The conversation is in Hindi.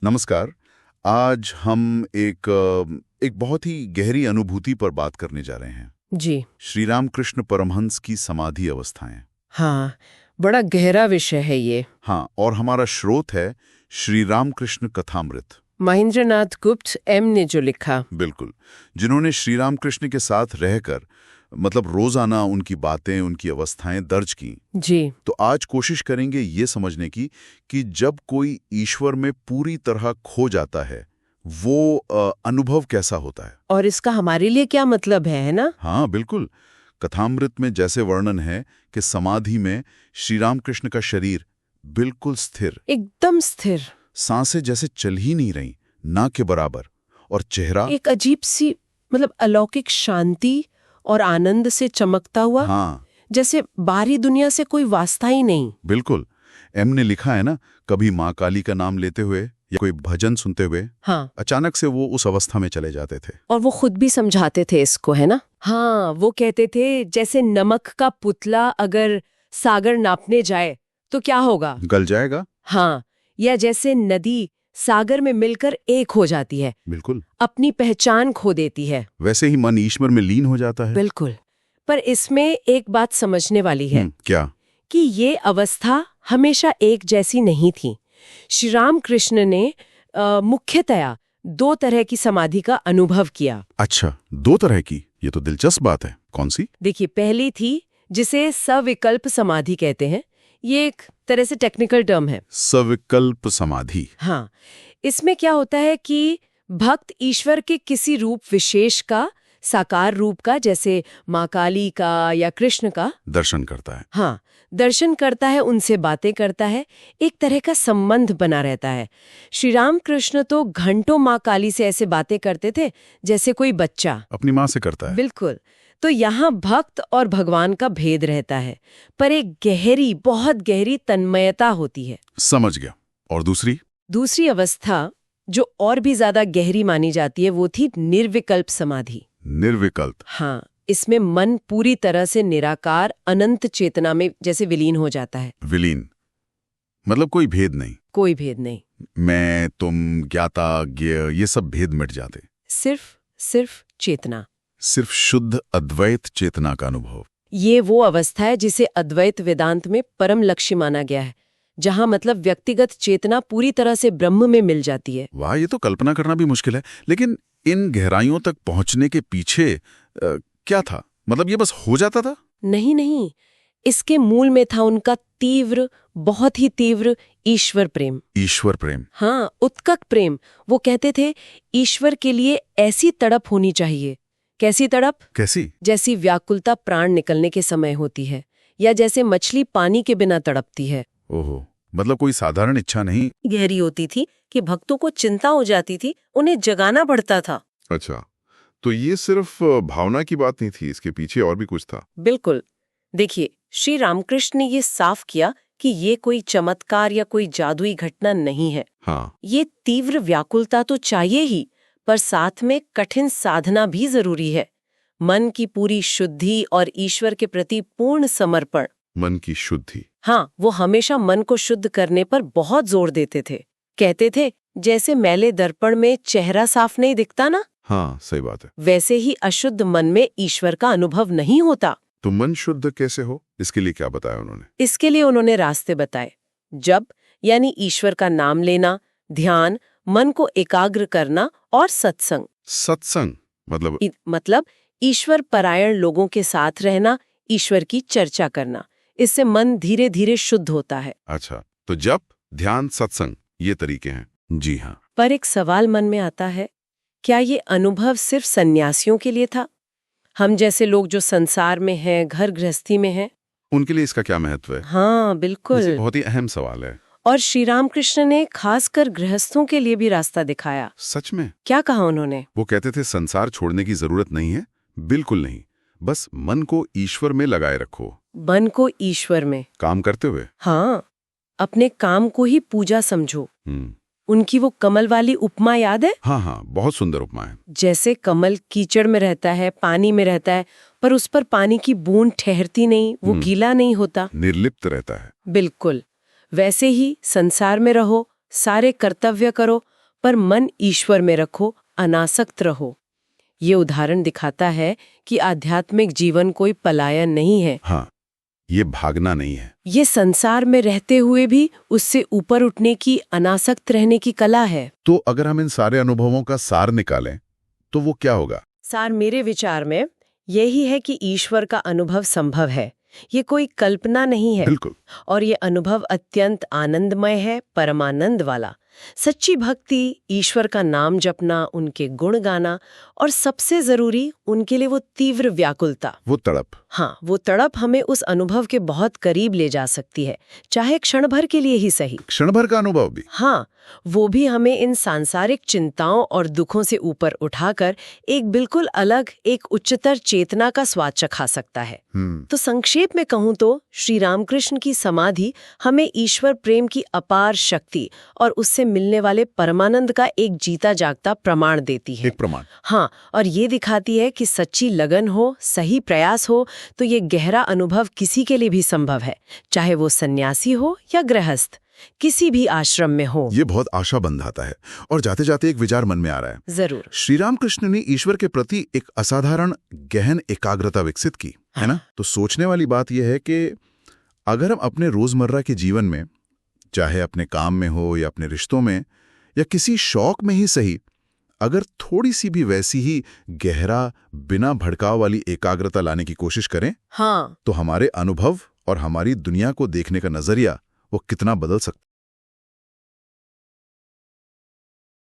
नमस्कार। आज हम एक बहुत ही गहरी अनुभूति पर बात करने जा रहे हैं। जी। श्री रामकृष्ण परमहंस की समाधि अवस्थाएं। हाँ, बड़ा गहरा विषय है ये। हाँ, और हमारा स्रोत है श्री रामकृष्ण कथामृत। महेंद्रनाथ गुप्त एम ने जो लिखा। बिल्कुल, जिन्होंने श्री रामकृष्ण के साथ रहकर मतलब रोजाना उनकी बातें, उनकी अवस्थाएं दर्ज की। जी। तो आज कोशिश करेंगे ये समझने की कि जब कोई ईश्वर में पूरी तरह खो जाता है, वो अनुभव कैसा होता है। और इसका हमारे लिए क्या मतलब है ना? हाँ बिल्कुल। कथामृत में जैसे वर्णन है कि समाधि में श्री रामकृष्ण का शरीर बिल्कुल स्थिर, एकदम स्थिर, सांसें जैसे चल ही नहीं रही, ना के बराबर, और चेहरा एक अजीब सी मतलब अलौकिक शांति और आनंद से चमकता हुआ। हाँ जैसे बाहरी दुनिया से कोई वास्ता ही नहीं। बिल्कुल। एम ने लिखा है ना, कभी माँ काली का नाम लेते हुए या कोई भजन सुनते हुए हाँ, अचानक से वो उस अवस्था में चले जाते थे। और वो खुद भी समझाते थे इसको, है ना? हाँ, वो कहते थे जैसे नमक का पुतला अगर सागर नापने जाए तो क्या होगा? गल जाएगा। हाँ, या जैसे नदी सागर में मिलकर एक हो जाती है, बिल्कुल। अपनी पहचान खो देती है। वैसे ही मन ईश्वर में लीन हो जाता है। बिल्कुल। पर इसमें एक बात समझने वाली है क्या? कि ये अवस्था हमेशा एक जैसी नहीं थी। श्री रामकृष्ण ने मुख्यतया दो तरह की समाधि का अनुभव किया। अच्छा, दो तरह की? ये तो दिलचस्प बात है। कौन सी? देखिए, पहली थी जिसे सविकल्प समाधि कहते हैं। ये एक तरह से टेक्निकल टर्म है। सविकल्प समाधि। हाँ, इसमें क्या होता है कि भक्त ईश्वर के किसी रूप विशेष का, साकार रूप का, जैसे माँ काली का या कृष्ण का दर्शन करता है। हाँ, दर्शन करता है, उनसे बातें करता है, एक तरह का संबंध बना रहता है। श्री रामकृष्ण तो घंटों माँ काली से ऐसे बातें करते थे जैसे कोई बच्चा अपनी माँ से करता है। बिल्कुल। तो यहाँ भक्त और भगवान का भेद रहता है, पर एक गहरी, बहुत गहरी तन्मयता होती है। समझ गया। और दूसरी अवस्था जो और भी ज्यादा गहरी मानी जाती है वो थी निर्विकल्प समाधि। निर्विकल्प। हाँ, इसमें मन पूरी तरह से निराकार अनंत चेतना में जैसे विलीन हो जाता है। विलीन मतलब कोई भेद नहीं। कोई भेद नहीं। मैं, तुम, ज्ञाता, ज्ञेय, ये सब भेद मिट जाते। सिर्फ चेतना। सिर्फ शुद्ध अद्वैत चेतना का अनुभव। ये वो अवस्था है जिसे अद्वैत वेदांत में परम लक्ष्य माना गया है, जहाँ मतलब व्यक्तिगत चेतना पूरी तरह से ब्रह्म में मिल जाती है। वाह, ये तो कल्पना करना भी मुश्किल है। लेकिन इन गहराइयों तक पहुंचने के पीछे क्या था? मतलब ये बस हो जाता था? नहीं, इसके मूल में था उनका तीव्र, बहुत ही तीव्र ईश्वर प्रेम। ईश्वर प्रेम। हाँ, उत्कट प्रेम। वो कहते थे ईश्वर के लिए ऐसी तड़प होनी चाहिए। कैसी तड़प? कैसी? जैसी व्याकुलता प्राण निकलने के समय होती है, या जैसे मछली पानी के बिना तड़पती है। ओहो, मतलब कोई साधारण इच्छा नहीं। गहरी होती थी कि भक्तों को चिंता हो जाती थी, उन्हें जगाना पड़ता था। अच्छा, तो ये सिर्फ भावना की बात नहीं थी, इसके पीछे और भी कुछ था। बिल्कुल। देखिए, श्री रामकृष्ण ने ये साफ किया कि ये कोई चमत्कार या कोई जादुई घटना नहीं है। हाँ, ये तीव्र व्याकुलता तो चाहिए ही, पर साथ में कठिन साधना भी जरूरी है। मन की पूरी शुद्धि और ईश्वर के प्रति पूर्ण समर्पण। मन की शुद्धि। हाँ, वो हमेशा मन को शुद्ध करने पर बहुत जोर देते थे। कहते थे जैसे मैले दर्पण में चेहरा साफ नहीं दिखता ना, हाँ, सही बात है। वैसे ही अशुद्ध मन में ईश्वर का अनुभव नहीं होता। तो मन शुद्ध कैसे हो, इसके लिए क्या बताया उन्होंने? इसके लिए उन्होंने रास्ते बताए। जप यानी ईश्वर का नाम लेना, ध्यान, मन को एकाग्र करना, और सत्संग। सत्संग मतलब ईश्वर परायण लोगों के साथ रहना, ईश्वर की चर्चा करना। इससे मन धीरे धीरे शुद्ध होता है। अच्छा, तो जप, ध्यान, सत्संग, ये तरीके हैं। जी हाँ। पर एक सवाल मन में आता है, क्या ये अनुभव सिर्फ सन्यासियों के लिए था? हम जैसे लोग जो संसार में हैं, घर गृहस्थी में हैं, उनके लिए इसका क्या महत्व है? हाँ बिल्कुल। ये बहुत ही अहम सवाल है। और श्री रामकृष्ण ने खासकर गृहस्थों के लिए भी रास्ता दिखाया। सच में? क्या कहा उन्होंने? वो कहते थे संसार छोड़ने की जरूरत नहीं है, बिल्कुल नहीं, बस मन को ईश्वर में लगाए रखो। मन को ईश्वर में काम करते हुए। हाँ, अपने काम को ही पूजा समझो। उनकी वो कमल वाली उपमा याद है? हाँ, बहुत सुंदर उपमा है। जैसे कमल कीचड़ में रहता है, पानी में रहता है, पर उस पर पानी की बूंद ठहरती नहीं, वो गीला नहीं होता, निर्लिप्त रहता है। बिल्कुल। वैसे ही संसार में रहो, सारे कर्तव्य करो, पर मन ईश्वर में रखो, अनासक्त रहो। ये उदाहरण दिखाता है कि आध्यात्मिक जीवन कोई पलायन नहीं है। हाँ, ये भागना नहीं है। ये संसार में रहते हुए भी उससे ऊपर उठने की, अनासक्त रहने की कला है। तो अगर हम इन सारे अनुभवों का सार निकालें तो वो क्या होगा? सार मेरे विचार में यही है कि ईश्वर का अनुभव संभव है। ये कोई कल्पना नहीं है। बिल्कुल। और ये अनुभव अत्यंत आनंदमय है, परमानंद वाला। सच्ची भक्ति, ईश्वर का नाम जपना, उनके गुण गाना, और सबसे जरूरी उनके लिए वो तीव्र व्याकुलता, वो तड़प। हाँ, वो तड़प हमें उस अनुभव के बहुत करीब ले जा सकती है, चाहे क्षण भर के लिए ही सही। क्षण भर का अनुभव भी। हाँ, वो भी हमें इन सांसारिक चिंताओं और दुखों से ऊपर उठाकर एक बिल्कुल अलग, एक उच्चतर चेतना का स्वाद चखा सकता है। तो संक्षेप में कहूँ तो श्री रामकृष्ण की समाधि हमें ईश्वर प्रेम की अपार शक्ति और उससे मिलने वाले परमानंद का एक जीता जागता प्रमाण देती है। एक प्रमाण। हाँ, और ये दिखाती है कि सच्ची लगन हो, सही प्रयास हो, तो ये गहरा अनुभव किसी के लिए भी संभव है, चाहे वो सन्यासी हो या गृहस्थ, किसी भी आश्रम में हो। ये बहुत आशा बंधाता है। और जाते जाते एक विचार मन में आ रहा है। जरूर। श्री रामकृष्ण ने ईश्वर के प्रति एक असाधारण गहन एकाग्रता विकसित की, है ना? तो सोचने वाली बात यह है कि अगर हम अपने रोजमर्रा के जीवन में, चाहे अपने काम में हो या अपने रिश्तों में या किसी शौक में ही सही, अगर थोड़ी सी भी वैसी ही गहरा, बिना भड़काव वाली एकाग्रता लाने की कोशिश करें, हाँ, तो हमारे अनुभव और हमारी दुनिया को देखने का नजरिया वो कितना बदल सकता है।